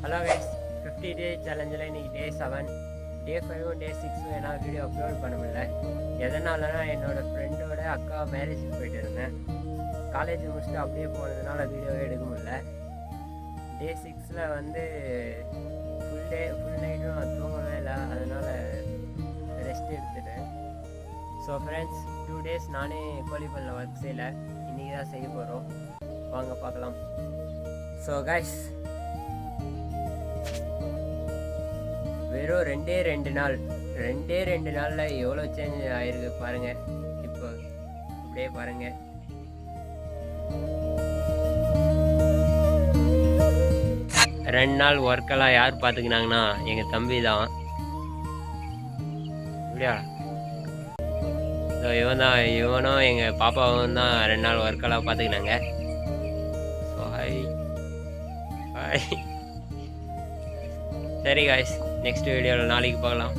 Hello guys, 50 டே சேலஞ்சில் இன்றைக்கி டே 7, டே 5 டே 6 என்னால் video upload பண்ண முடியல. எதனாலனா என்னோடய ஃப்ரெண்டோட அக்கா மேரேஜுக்கு போயிட்டு இருந்தேன். காலேஜ் முடிச்சுட்டு அப்படியே போனதுனால வீடியோவே எடுக்க முடியல. டே 6 வந்து ஃபுல் நைட்டும் நான் தூங்கவே இல்லை, அதனால் ரெஸ்ட் எடுத்துட்டேன். ஸோ ஃப்ரெண்ட்ஸ், 2 days நானே கோழிப்பண்ணில் ஒர்க் செய்யலை, இன்றைக்கி தான் செய்ய போகிறோம். வாங்க பார்க்கலாம். ஸோ கைஸ், வெறும் ரெண்டே ரெண்டு நாளில் எவ்வளோ சேஞ்ச் ஆகிருக்கு பாருங்கள். இப்போ அப்படியே பாருங்கள். ரெண்டு நாள் ஒர்க்கெல்லாம் யார் பார்த்துக்கினாங்கன்னா எங்கள் தம்பி தான். அப்படியா? ஸோ இவனும் எங்கள் பாப்பாவும் தான் 2 நாள் ஒர்க்கெல்லாம் பார்த்துக்கினாங்க. So hi. சரி காய்ஸ், நெக்ஸ்ட் வீடியோவில் நாளைக்கு பார்க்கலாம்.